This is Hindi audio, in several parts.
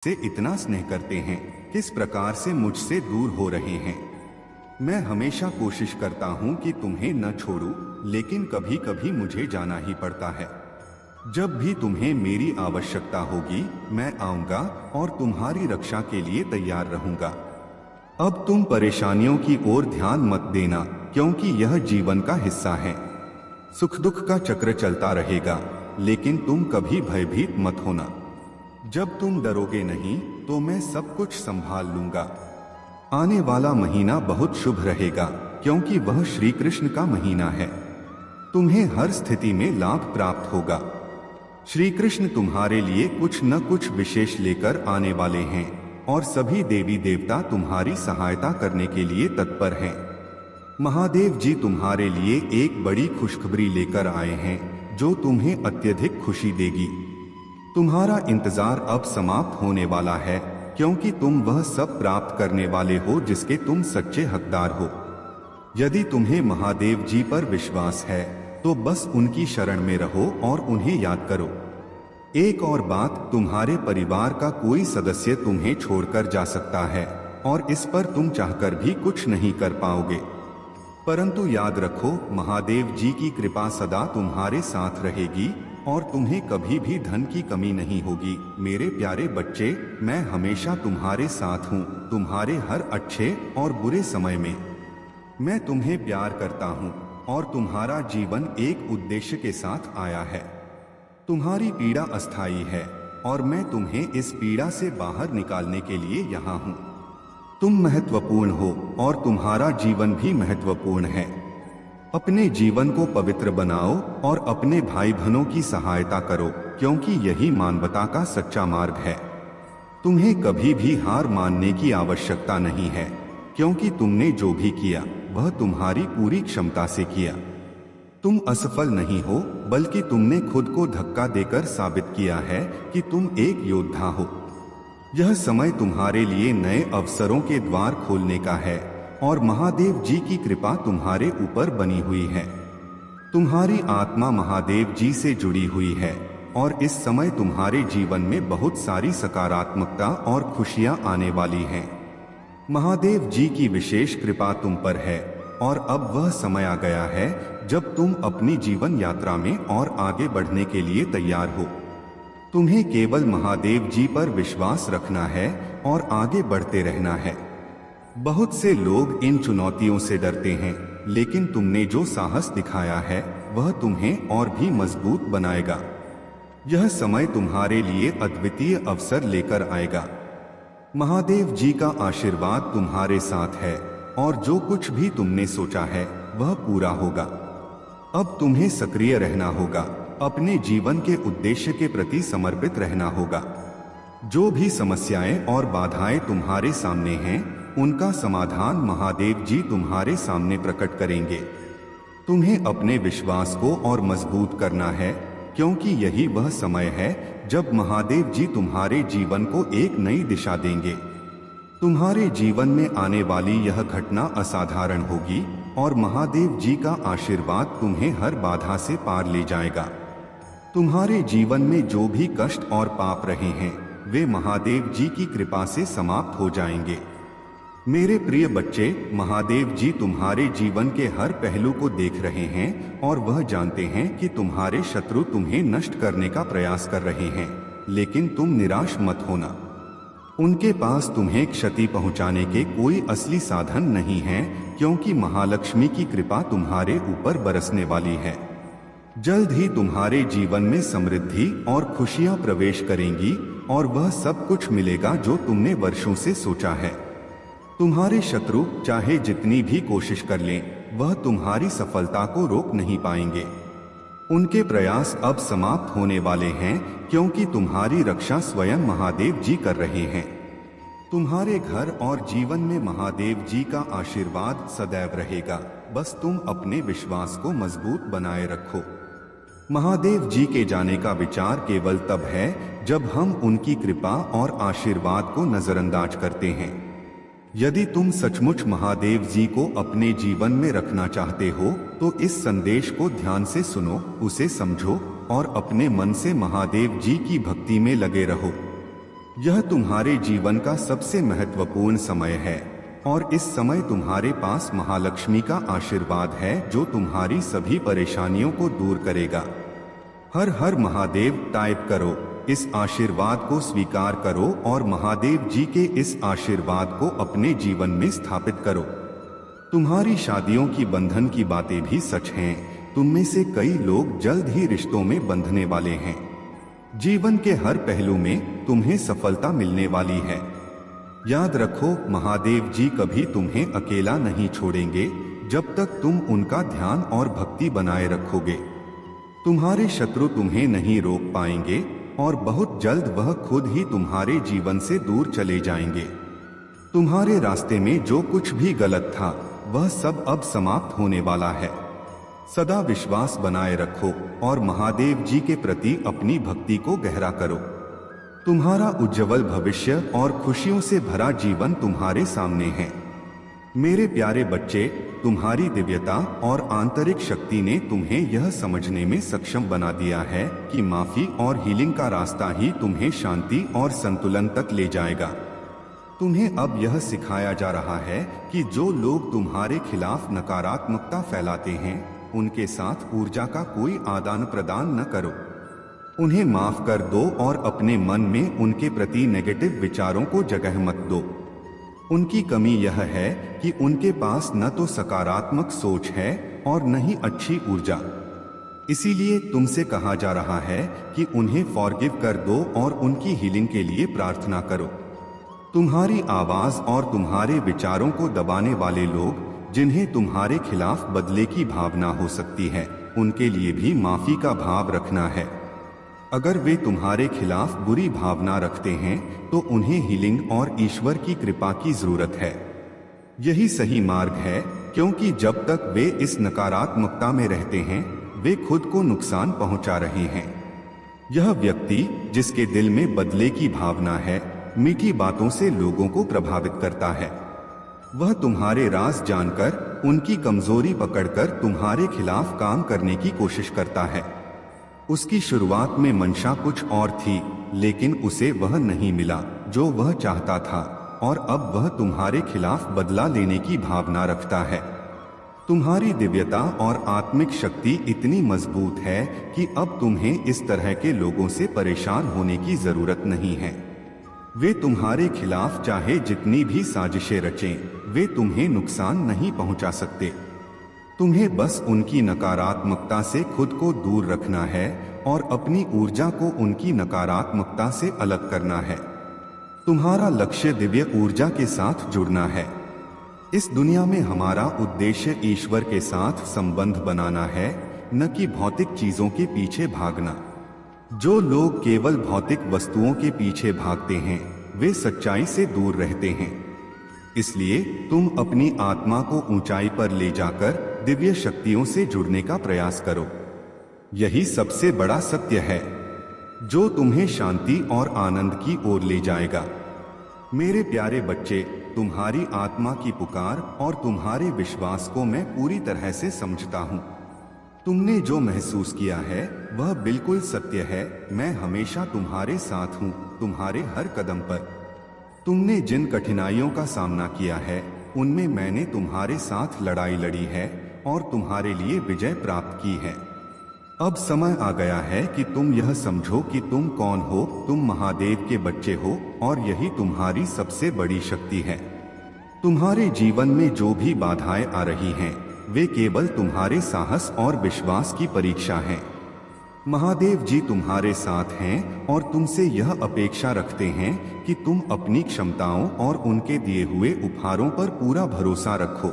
से इतना स्नेह करते हैं, किस प्रकार से मुझसे दूर हो रहे हैं। मैं हमेशा कोशिश करता हूं कि तुम्हें न छोड़ूं, लेकिन कभी कभी मुझे जाना ही पड़ता है। जब भी तुम्हें मेरी आवश्यकता होगी, मैं आऊंगा और तुम्हारी रक्षा के लिए तैयार रहूंगा। अब तुम परेशानियों की ओर ध्यान मत देना, क्योंकि यह जीवन का हिस्सा है। सुख दुख का चक्र चलता रहेगा, लेकिन तुम कभी भयभीत मत होना। जब तुम डरोगे नहीं, तो मैं सब कुछ संभाल लूंगा। आने वाला महीना बहुत शुभ रहेगा, क्योंकि वह श्री कृष्ण का महीना है। तुम्हें हर स्थिति में लाभ प्राप्त होगा। श्री कृष्ण तुम्हारे लिए कुछ न कुछ विशेष लेकर आने वाले हैं, और सभी देवी देवता तुम्हारी सहायता करने के लिए तत्पर हैं। महादेव जी तुम्हारे लिए एक बड़ी खुशखबरी लेकर आए हैं, जो तुम्हें अत्यधिक खुशी देगी। तुम्हारा इंतजार अब समाप्त होने वाला है, क्योंकि तुम वह सब प्राप्त करने वाले हो जिसके तुम सच्चे हकदार हो। यदि तुम्हें महादेव जी पर विश्वास है, तो बस उनकी शरण में रहो और उन्हें याद करो। एक और बात, तुम्हारे परिवार का कोई सदस्य तुम्हें छोड़कर जा सकता है, और इस पर तुम चाहकर भी कुछ नहीं कर पाओगे। परंतु याद रखो, महादेव जी की कृपा सदा तुम्हारे साथ रहेगी और तुम्हें कभी भी धन की कमी नहीं होगी। मेरे प्यारे बच्चे, मैं हमेशा तुम्हारे साथ हूँ, तुम्हारे हर अच्छे और बुरे समय में। मैं तुम्हें प्यार करता हूँ, और तुम्हारा जीवन एक उद्देश्य के साथ आया है। तुम्हारी पीड़ा अस्थायी है, और मैं तुम्हें इस पीड़ा से बाहर निकालने के लिए यहाँ हूँ। तुम महत्वपूर्ण हो, और तुम्हारा जीवन भी महत्वपूर्ण है। अपने जीवन को पवित्र बनाओ और अपने भाई बहनों की सहायता करो, क्योंकि यही मानवता का सच्चा मार्ग है। तुम्हें कभी भी हार मानने की आवश्यकता नहीं है, क्योंकि तुमने जो भी किया वह तुम्हारी पूरी क्षमता से किया। तुम असफल नहीं हो, बल्कि तुमने खुद को धक्का देकर साबित किया है कि तुम एक योद्धा हो। यह समय तुम्हारे लिए नए अवसरों के द्वार खोलने का है, और महादेव जी की कृपा तुम्हारे ऊपर बनी हुई है। तुम्हारी आत्मा महादेव जी से जुड़ी हुई है, और इस समय तुम्हारे जीवन में बहुत सारी सकारात्मकता और खुशियां आने वाली हैं। महादेव जी की विशेष कृपा तुम पर है, और अब वह समय आ गया है जब तुम अपनी जीवन यात्रा में और आगे बढ़ने के लिए तैयार हो। तुम्हें केवल महादेव जी पर विश्वास रखना है और आगे बढ़ते रहना है। बहुत से लोग इन चुनौतियों से डरते हैं, लेकिन तुमने जो साहस दिखाया है वह तुम्हें और भी मजबूत बनाएगा। यह समय तुम्हारे लिए अद्वितीय अवसर लेकर आएगा। महादेव जी का आशीर्वाद तुम्हारे साथ है, और जो कुछ भी तुमने सोचा है वह पूरा होगा। अब तुम्हें सक्रिय रहना होगा, अपने जीवन के उद्देश्य के प्रति समर्पित रहना होगा। जो भी समस्याएं और बाधाएं तुम्हारे सामने हैं, उनका समाधान महादेव जी तुम्हारे सामने प्रकट करेंगे। तुम्हें अपने विश्वास को और मजबूत करना है, क्योंकि यही वह समय है जब महादेव जी तुम्हारे जीवन को एक नई दिशा देंगे। तुम्हारे जीवन में आने वाली यह घटना असाधारण होगी, और महादेव जी का आशीर्वाद तुम्हें हर बाधा से पार ले जाएगा। तुम्हारे जीवन में जो भी कष्ट और पाप रहे हैं, वे महादेव जी की कृपा से समाप्त हो जाएंगे। मेरे प्रिय बच्चे, महादेव जी तुम्हारे जीवन के हर पहलू को देख रहे हैं, और वह जानते हैं कि तुम्हारे शत्रु तुम्हें नष्ट करने का प्रयास कर रहे हैं, लेकिन तुम निराश मत होना। उनके पास तुम्हें क्षति पहुंचाने के कोई असली साधन नहीं है, क्योंकि महालक्ष्मी की कृपा तुम्हारे ऊपर बरसने वाली है। जल्द ही तुम्हारे जीवन में समृद्धि और खुशियां प्रवेश करेंगी, और वह सब कुछ मिलेगा जो तुमने वर्षों से सोचा है। तुम्हारे शत्रु चाहे जितनी भी कोशिश कर लें, वह तुम्हारी सफलता को रोक नहीं पाएंगे। उनके प्रयास अब समाप्त होने वाले हैं, क्योंकि तुम्हारी रक्षा स्वयं महादेव जी कर रहे हैं। तुम्हारे घर और जीवन में महादेव जी का आशीर्वाद सदैव रहेगा। बस तुम अपने विश्वास को मजबूत बनाए रखो। महादेव जी के जाने का विचार केवल तब है जब हम उनकी कृपा और आशीर्वाद को नजरअंदाज करते हैं। यदि तुम सचमुच महादेव जी को अपने जीवन में रखना चाहते हो, तो इस संदेश को ध्यान से सुनो, उसे समझो, और अपने मन से महादेव जी की भक्ति में लगे रहो। यह तुम्हारे जीवन का सबसे महत्वपूर्ण समय है और इस समय तुम्हारे पास महालक्ष्मी का आशीर्वाद है जो तुम्हारी सभी परेशानियों को दूर करेगा। हर हर महादेव टाइप करो, इस आशीर्वाद को स्वीकार करो और महादेव जी के इस आशीर्वाद को अपने जीवन में स्थापित करो। तुम्हारी शादियों की बंधन की बातें भी सच हैं। तुम में से कई लोग जल्द ही रिश्तों में बंधने वाले हैं। जीवन के हर पहलू में तुम्हें सफलता मिलने वाली है। याद रखो, महादेव जी कभी तुम्हें अकेला नहीं छोड़ेंगे जब तक तुम उनका ध्यान और भक्ति बनाए रखोगे। तुम्हारे शत्रु तुम्हें नहीं रोक पाएंगे और बहुत जल्द वह खुद ही तुम्हारे जीवन से दूर चले जाएंगे। तुम्हारे रास्ते में जो कुछ भी गलत था वह सब अब समाप्त होने वाला है। सदा विश्वास बनाए रखो और महादेव जी के प्रति अपनी भक्ति को गहरा करो। तुम्हारा उज्जवल भविष्य और खुशियों से भरा जीवन तुम्हारे सामने है। मेरे प्यारे बच्चे, तुम्हारी दिव्यता और आंतरिक शक्ति ने तुम्हें यह समझने में सक्षम बना दिया है कि माफी और हीलिंग का रास्ता ही तुम्हें शांति और संतुलन तक ले जाएगा। तुम्हें अब यह सिखाया जा रहा है कि जो लोग तुम्हारे खिलाफ नकारात्मकता फैलाते हैं उनके साथ ऊर्जा का कोई आदान प्रदान न करो। उन्हें माफ कर दो और अपने मन में उनके प्रति नेगेटिव विचारों को जगह मत दो। उनकी कमी यह है कि उनके पास न तो सकारात्मक सोच है और न ही अच्छी ऊर्जा। इसीलिए तुमसे कहा जा रहा है कि उन्हें फॉरगिव कर दो और उनकी हीलिंग के लिए प्रार्थना करो। तुम्हारी आवाज और तुम्हारे विचारों को दबाने वाले लोग जिन्हें तुम्हारे खिलाफ बदले की भावना हो सकती है, उनके लिए भी माफी का भाव रखना है। अगर वे तुम्हारे खिलाफ बुरी भावना रखते हैं तो उन्हें हीलिंग और ईश्वर की कृपा की जरूरत है। यही सही मार्ग है, क्योंकि जब तक वे इस नकारात्मकता में रहते हैं वे खुद को नुकसान पहुंचा रहे हैं। यह व्यक्ति जिसके दिल में बदले की भावना है, मीठी बातों से लोगों को प्रभावित करता है। वह तुम्हारे राज जानकर, उनकी कमजोरी पकड़कर तुम्हारे खिलाफ काम करने की कोशिश करता है। उसकी शुरुआत में मंशा कुछ और थी, लेकिन उसे वह नहीं मिला जो वह चाहता था और अब वह तुम्हारे खिलाफ बदला लेने की भावना रखता है। तुम्हारी दिव्यता और आत्मिक शक्ति इतनी मजबूत है कि अब तुम्हें इस तरह के लोगों से परेशान होने की जरूरत नहीं है। वे तुम्हारे खिलाफ चाहे जितनी भी साजिशें रचें, वे तुम्हें नुकसान नहीं पहुंचा सकते। तुम्हें बस उनकी नकारात्मकता से खुद को दूर रखना है और अपनी ऊर्जा को उनकी नकारात्मकता से अलग करना है। तुम्हारा लक्ष्य दिव्य ऊर्जा के साथ जुड़ना है। इस दुनिया में हमारा उद्देश्य ईश्वर के साथ संबंध बनाना है, न कि भौतिक चीजों के पीछे भागना। जो लोग केवल भौतिक वस्तुओं के पीछे भागते हैं वे सच्चाई से दूर रहते हैं। इसलिए तुम अपनी आत्मा को ऊंचाई पर ले जाकर दिव्य शक्तियों से जुड़ने का प्रयास करो। यही सबसे बड़ा सत्य है जो तुम्हें शांति और आनंद की ओर ले जाएगा। मेरे प्यारे बच्चे, तुम्हारी आत्मा की पुकार और तुम्हारे विश्वास को मैं पूरी तरह से समझता हूँ। तुमने जो महसूस किया है वह बिल्कुल सत्य है। मैं हमेशा तुम्हारे साथ हूँ, तुम्हारे हर कदम पर। तुमने जिन कठिनाइयों का सामना किया है उनमें मैंने तुम्हारे साथ लड़ाई लड़ी है और तुम्हारे लिए विजय प्राप्त की है। अब समय आ गया है कि तुम यह समझो कि तुम कौन हो। तुम महादेव के बच्चे हो और यही तुम्हारी सबसे बड़ी शक्ति है। तुम्हारे जीवन में जो भी बाधाएं आ रही हैं वे केवल तुम्हारे साहस और विश्वास की परीक्षा है। महादेव जी तुम्हारे साथ हैं और तुमसे यह अपेक्षा रखते हैं कि तुम अपनी क्षमताओं और उनके दिए हुए उपहारों पर पूरा भरोसा रखो।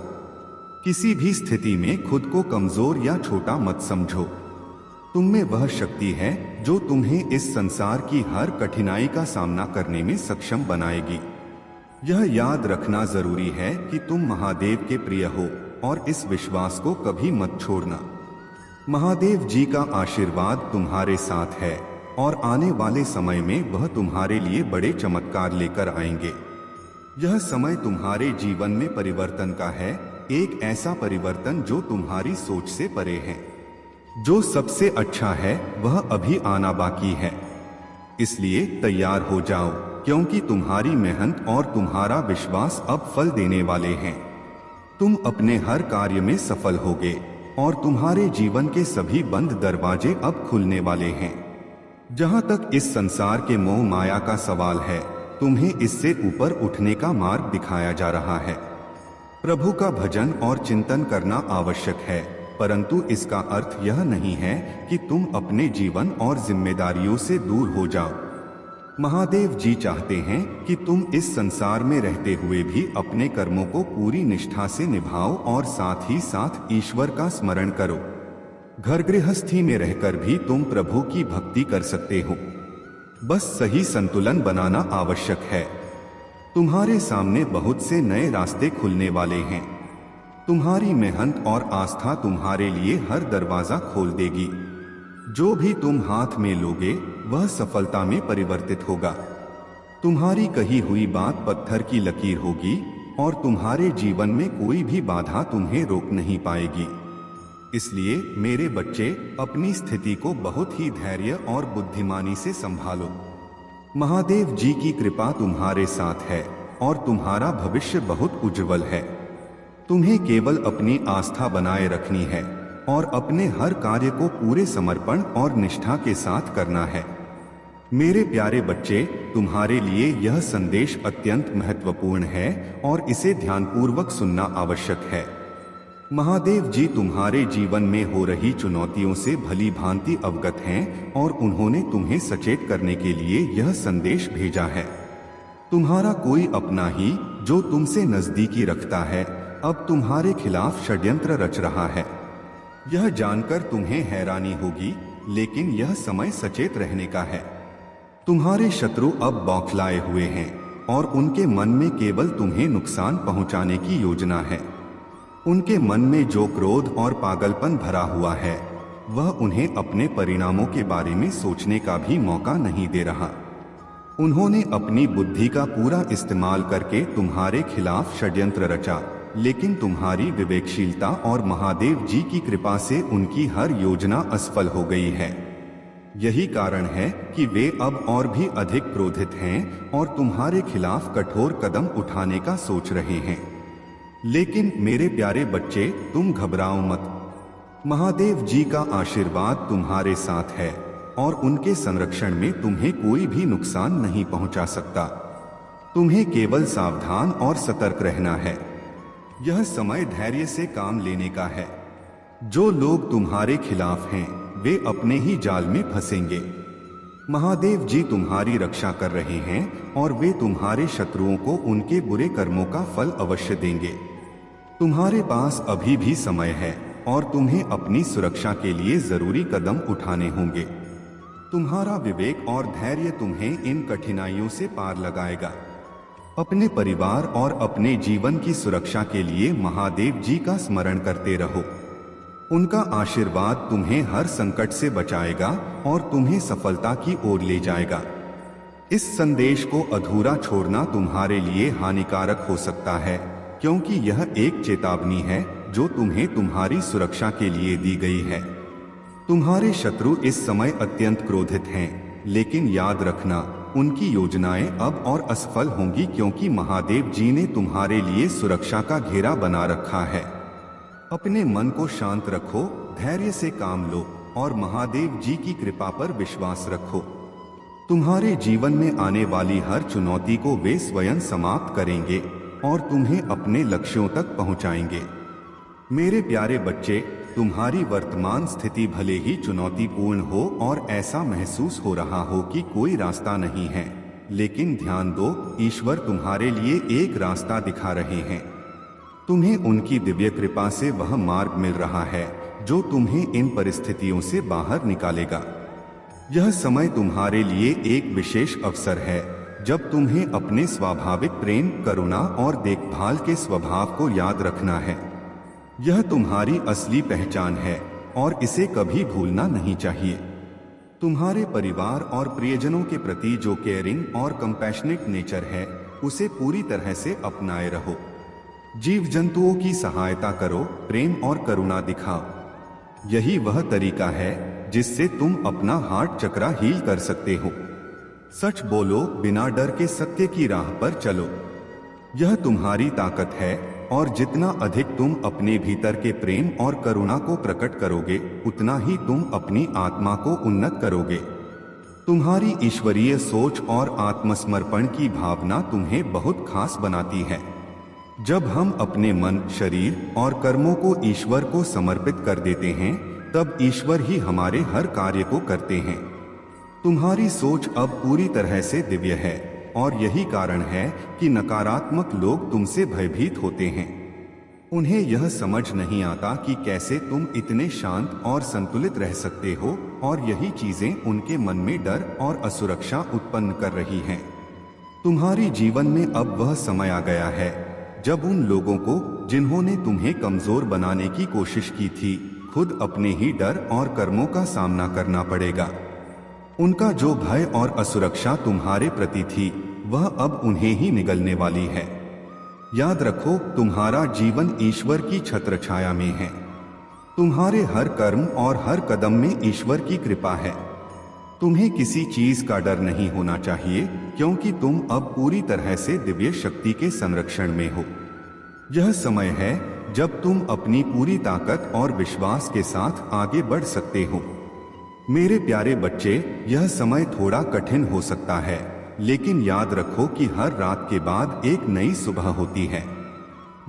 किसी भी स्थिति में खुद को कमजोर या छोटा मत समझो। तुम में वह शक्ति है जो तुम्हें इस संसार की हर कठिनाई का सामना करने में सक्षम बनाएगी। यह याद रखना जरूरी है कि तुम महादेव के प्रिय हो और इस विश्वास को कभी मत छोड़ना। महादेव जी का आशीर्वाद तुम्हारे साथ है और आने वाले समय में वह तुम्हारे लिए बड़े चमत्कार लेकर आएंगे। यह समय तुम्हारे जीवन में परिवर्तन का है, एक ऐसा परिवर्तन जो तुम्हारी सोच से परे है। जो सबसे अच्छा है वह अभी आना बाकी है। इसलिए तैयार हो जाओ, क्योंकि तुम्हारी मेहनत और तुम्हारा विश्वास अब फल देने वाले हैं। तुम अपने हर कार्य में सफल होगे और तुम्हारे जीवन के सभी बंद दरवाजे अब खुलने वाले हैं। जहां तक इस संसार के मोह माया का सवाल है, तुम्हें इससे ऊपर उठने का मार्ग दिखाया जा रहा है। प्रभु का भजन और चिंतन करना आवश्यक है, परंतु इसका अर्थ यह नहीं है कि तुम अपने जीवन और जिम्मेदारियों से दूर हो जाओ। महादेव जी चाहते हैं कि तुम इस संसार में रहते हुए भी अपने कर्मों को पूरी निष्ठा से निभाओ और साथ ही साथ ईश्वर का स्मरण करो। घर गृहस्थी में रहकर भी तुम प्रभु की भक्ति कर सकते हो, बस सही संतुलन बनाना आवश्यक है। तुम्हारे सामने बहुत से नए रास्ते खुलने वाले हैं। तुम्हारी मेहनत और आस्था तुम्हारे लिए हर दरवाजा खोल देगी। जो भी तुम हाथ में लोगे वह सफलता में परिवर्तित होगा। तुम्हारी कही हुई बात पत्थर की लकीर होगी और तुम्हारे जीवन में कोई भी बाधा तुम्हें रोक नहीं पाएगी। इसलिए मेरे बच्चे, अपनी स्थिति को बहुत ही धैर्य और बुद्धिमानी से संभालो। महादेव जी की कृपा तुम्हारे साथ है और तुम्हारा भविष्य बहुत उज्जवल है। तुम्हें केवल अपनी आस्था बनाए रखनी है और अपने हर कार्य को पूरे समर्पण और निष्ठा के साथ करना है। मेरे प्यारे बच्चे, तुम्हारे लिए यह संदेश अत्यंत महत्वपूर्ण है और इसे ध्यानपूर्वक सुनना आवश्यक है। महादेव जी तुम्हारे जीवन में हो रही चुनौतियों से भली भांति अवगत हैं और उन्होंने तुम्हें सचेत करने के लिए यह संदेश भेजा है। तुम्हारा कोई अपना ही जो तुमसे नजदीकी रखता है अब तुम्हारे खिलाफ षड्यंत्र रच रहा है। यह जानकर तुम्हें हैरानी होगी, लेकिन यह समय सचेत रहने का है। तुम्हारे शत्रु अब बौखलाए हुए हैं और उनके मन में केवल तुम्हें नुकसान पहुंचाने की योजना है। उनके मन में जो क्रोध और पागलपन भरा हुआ है वह उन्हें अपने परिणामों के बारे में सोचने का भी मौका नहीं दे रहा। उन्होंने अपनी बुद्धि का पूरा इस्तेमाल करके तुम्हारे खिलाफ षड्यंत्र रचा, लेकिन तुम्हारी विवेकशीलता और महादेव जी की कृपा से उनकी हर योजना असफल हो गई है। यही कारण है कि वे अब और भी अधिक क्रोधित हैं और तुम्हारे खिलाफ कठोर कदम उठाने का सोच रहे हैं। लेकिन मेरे प्यारे बच्चे, तुम घबराओ मत। महादेव जी का आशीर्वाद तुम्हारे साथ है और उनके संरक्षण में तुम्हें कोई भी नुकसान नहीं पहुंचा सकता। तुम्हें केवल सावधान और सतर्क रहना है। यह समय धैर्य से काम लेने का है। जो लोग तुम्हारे खिलाफ हैं वे अपने ही जाल में फंसेंगे। महादेव जी तुम्हारी रक्षा कर रहे हैं और वे तुम्हारे शत्रुओं को उनके बुरे कर्मों का फल अवश्य देंगे। तुम्हारे पास अभी भी समय है और तुम्हें अपनी सुरक्षा के लिए जरूरी कदम उठाने होंगे। तुम्हारा विवेक और धैर्य तुम्हें इन कठिनाइयों से पार लगाएगा। अपने परिवार और अपने जीवन की सुरक्षा के लिए महादेव जी का स्मरण करते रहो। उनका आशीर्वाद तुम्हें हर संकट से बचाएगा और तुम्हें सफलता की ओर ले जाएगा। इस संदेश को अधूरा छोड़ना तुम्हारे लिए हानिकारक हो सकता है, क्योंकि यह एक चेतावनी है जो तुम्हें तुम्हारी सुरक्षा के लिए दी गई है। तुम्हारे शत्रु इस समय अत्यंत क्रोधित हैं, लेकिन याद रखना, उनकी योजनाएं अब और असफल होंगी, क्योंकि महादेव जी ने तुम्हारे लिए सुरक्षा का घेरा बना रखा है। अपने मन को शांत रखो, धैर्य से काम लो और महादेव जी की कृपा पर विश्वास रखो। तुम्हारे जीवन में आने वाली हर चुनौती को वे स्वयं समाप्त करेंगे और तुम्हें अपने लक्ष्यों तक पहुंचाएंगे। मेरे प्यारे बच्चे, तुम्हारी वर्तमान स्थिति भले ही चुनौतीपूर्ण हो और ऐसा महसूस हो रहा हो कि कोई रास्ता नहीं है, लेकिन ध्यान दो, ईश्वर तुम्हारे लिए एक रास्ता दिखा रहे हैं। तुम्हें उनकी दिव्य कृपा से वह मार्ग मिल रहा है जो तुम्हें इन परिस्थितियों से बाहर निकालेगा। यह समय तुम्हारे लिए एक विशेष अवसर है जब तुम्हें अपने स्वाभाविक प्रेम, करुणा और देखभाल के स्वभाव को याद रखना है। यह तुम्हारी असली पहचान है और इसे कभी भूलना नहीं चाहिए। तुम्हारे परिवार और प्रियजनों के प्रति जो केयरिंग और कंपैशनेट नेचर है उसे पूरी तरह से अपनाए रहो। जीव जंतुओं की सहायता करो, प्रेम और करुणा दिखाओ। यही वह तरीका है जिससे तुम अपना हार्ट चक्रा हील कर सकते हो। सच बोलो, बिना डर के सत्य की राह पर चलो। यह तुम्हारी ताकत है, और जितना अधिक तुम अपने भीतर के प्रेम और करुणा को प्रकट करोगे, उतना ही तुम अपनी आत्मा को उन्नत करोगे। तुम्हारी ईश्वरीय सोच और आत्मसमर्पण की भावना तुम्हें बहुत खास बनाती है। जब हम अपने मन, शरीर और कर्मों को ईश्वर को समर्पित कर देते हैं, तब ईश्वर ही हमारे हर कार्य को करते हैं। तुम्हारी सोच अब पूरी तरह से दिव्य है, और यही कारण है कि नकारात्मक लोग तुमसे भयभीत होते हैं। उन्हें यह समझ नहीं आता कि कैसे तुम इतने शांत और संतुलित रह सकते हो, और यही चीजें उनके मन में डर और असुरक्षा उत्पन्न कर रही हैं। तुम्हारी जीवन में अब वह समय आ गया है जब उन लोगों को, जिन्होंने तुम्हें कमजोर बनाने की कोशिश की थी, खुद अपने ही डर और कर्मों का सामना करना पड़ेगा। उनका जो भय और असुरक्षा तुम्हारे प्रति थी, वह अब उन्हें ही निगलने वाली है। याद रखो, तुम्हारा जीवन ईश्वर की छत्रछाया में है। तुम्हारे हर कर्म और हर कदम में ईश्वर की कृपा है। तुम्हें किसी चीज का डर नहीं होना चाहिए, क्योंकि तुम अब पूरी तरह से दिव्य शक्ति के संरक्षण में हो। यह समय है जब तुम अपनी पूरी ताकत और विश्वास के साथ आगे बढ़ सकते हो। मेरे प्यारे बच्चे, यह समय थोड़ा कठिन हो सकता है, लेकिन याद रखो कि हर रात के बाद एक नई सुबह होती है।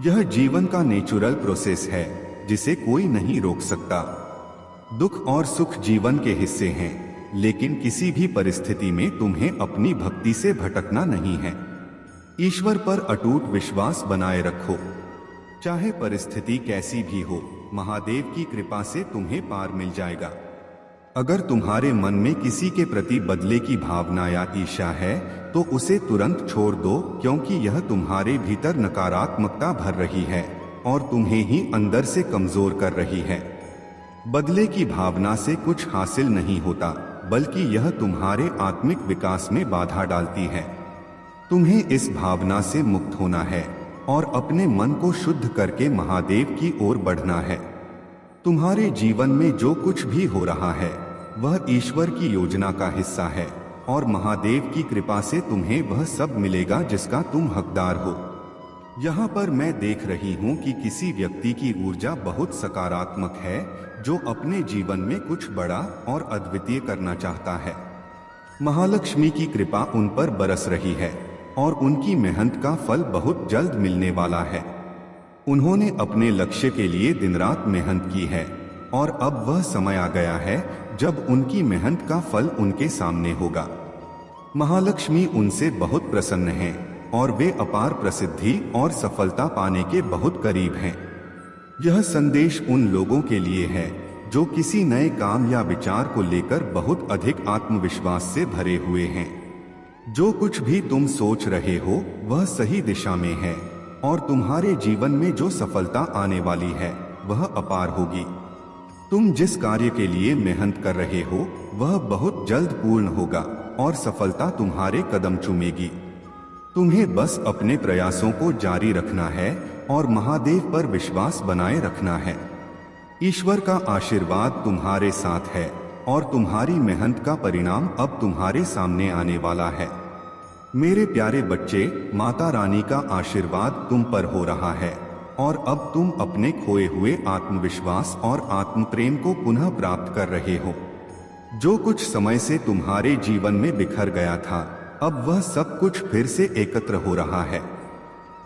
यह जीवन का नेचुरल प्रोसेस है, जिसे कोई नहीं रोक सकता। दुख और सुख जीवन के हिस्से हैं, लेकिन किसी भी परिस्थिति में तुम्हें अपनी भक्ति से भटकना नहीं है। ईश्वर पर अटूट विश्वास बनाए रखो। चाहे परिस्थिति कैसी भी हो, महादेव की कृपा से तुम्हें पार मिल जाएगा। अगर तुम्हारे मन में किसी के प्रति बदले की भावना या ईर्ष्या है, तो उसे तुरंत छोड़ दो, क्योंकि यह तुम्हारे भीतर नकारात्मकता भर रही है और तुम्हें ही अंदर से कमजोर कर रही है। बदले की भावना से कुछ हासिल नहीं होता, बल्कि यह तुम्हारे आत्मिक विकास में बाधा डालती है। तुम्हें इस भावना से मुक्त होना है और अपने मन को शुद्ध करके महादेव की ओर बढ़ना है। तुम्हारे जीवन में जो कुछ भी हो रहा है, वह ईश्वर की योजना का हिस्सा है, और महादेव की कृपा से तुम्हें वह सब मिलेगा जिसका तुम हकदार हो। यहाँ पर मैं देख रही हूँ कि किसी व्यक्ति की ऊर्जा बहुत सकारात्मक है, जो अपने जीवन में कुछ बड़ा और अद्वितीय करना चाहता है। महालक्ष्मी की कृपा उन पर बरस रही है, और उनकी मेहनत का फल बहुत जल्द मिलने वाला है। उन्होंने अपने लक्ष्य के लिए दिन रात मेहनत की है, और अब वह समय आ गया है जब उनकी मेहनत का फल उनके सामने होगा। महालक्ष्मी उनसे बहुत प्रसन्न हैं, और वे अपार प्रसिद्धि और सफलता पाने के बहुत करीब हैं। यह संदेश उन लोगों के लिए है जो किसी नए काम या विचार को लेकर बहुत अधिक आत्मविश्वास से भरे हुए हैं। जो कुछ भी तुम सोच रहे हो, वह सही दिशा में है, और तुम्हारे जीवन में जो सफलता आने वाली है, वह अपार होगी। तुम जिस कार्य के लिए मेहनत कर रहे हो, वह बहुत जल्द पूर्ण होगा, और सफलता तुम्हारे कदम चूमेगी। तुम्हें बस अपने प्रयासों को जारी रखना है और महादेव पर विश्वास बनाए रखना है। ईश्वर का आशीर्वाद तुम्हारे साथ है, और तुम्हारी मेहनत का परिणाम अब तुम्हारे सामने आने वाला है। मेरे प्यारे बच्चे, माता रानी का आशीर्वाद तुम पर हो रहा है, और अब तुम अपने खोए हुए आत्मविश्वास और आत्म प्रेम को पुनः प्राप्त कर रहे हो। जो कुछ समय से तुम्हारे जीवन में बिखर गया था, अब वह सब कुछ फिर से एकत्र हो रहा है।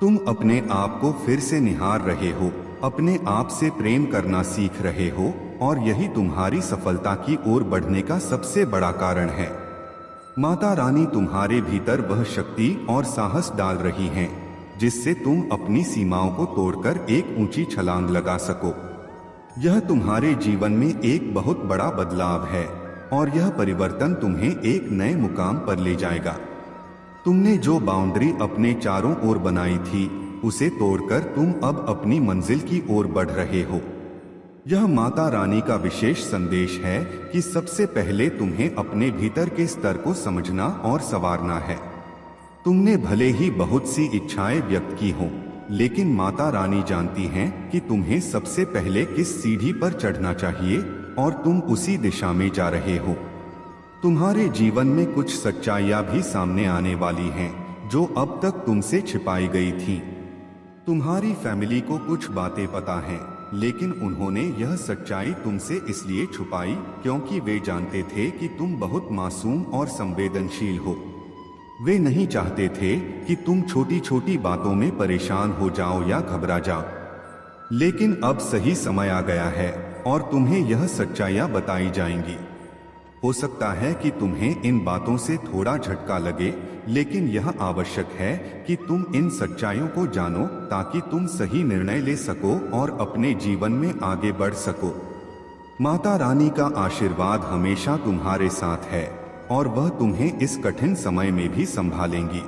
तुम अपने आप को फिर से निहार रहे हो, अपने आप से प्रेम करना सीख रहे हो, और यही तुम्हारी सफलता की ओर बढ़ने का सबसे बड़ा कारण है। माता रानी तुम्हारे भीतर वह शक्ति और साहस डाल रही हैं, जिससे तुम अपनी सीमाओं को तोड़कर एक ऊंची छलांग लगा सको। यह तुम्हारे जीवन में एक बहुत बड़ा बदलाव है, और यह परिवर्तन तुम्हें एक नए मुकाम पर ले जाएगा। तुमने जो बाउंड्री अपने चारों ओर बनाई थी, उसे तोड़कर तुम अब अपनी मंजिल की ओर बढ़ रहे हो। यह माता रानी का विशेष संदेश है कि सबसे पहले तुम्हें अपने भीतर के स्तर को समझना और संवारना है। तुमने भले ही बहुत सी इच्छाएं व्यक्त की हों, लेकिन माता रानी जानती हैं कि तुम्हें सबसे पहले किस सीढ़ी पर चढ़ना चाहिए, और तुम उसी दिशा में जा रहे हो। तुम्हारे जीवन में कुछ सच्चाइयां भी सामने आने वाली हैं जो अब तक तुमसे छिपाई गई थी। तुम्हारी फैमिली को कुछ बातें पता हैं, लेकिन उन्होंने यह सच्चाई तुमसे इसलिए छुपाई क्योंकि वे जानते थे कि तुम बहुत मासूम और संवेदनशील हो। वे नहीं चाहते थे कि तुम छोटी छोटी बातों में परेशान हो जाओ या घबरा जाओ। लेकिन अब सही समय आ गया है और तुम्हें यह सच्चाइयां बताई जाएंगी। हो सकता है कि तुम्हें इन बातों से थोड़ा झटका लगे, लेकिन यह आवश्यक है कि तुम इन सच्चाइयों को जानो ताकि तुम सही निर्णय ले सको और अपने जीवन में आगे बढ़ सको। माता रानी का आशीर्वाद हमेशा तुम्हारे साथ है और वह तुम्हें इस कठिन समय में भी संभालेंगी।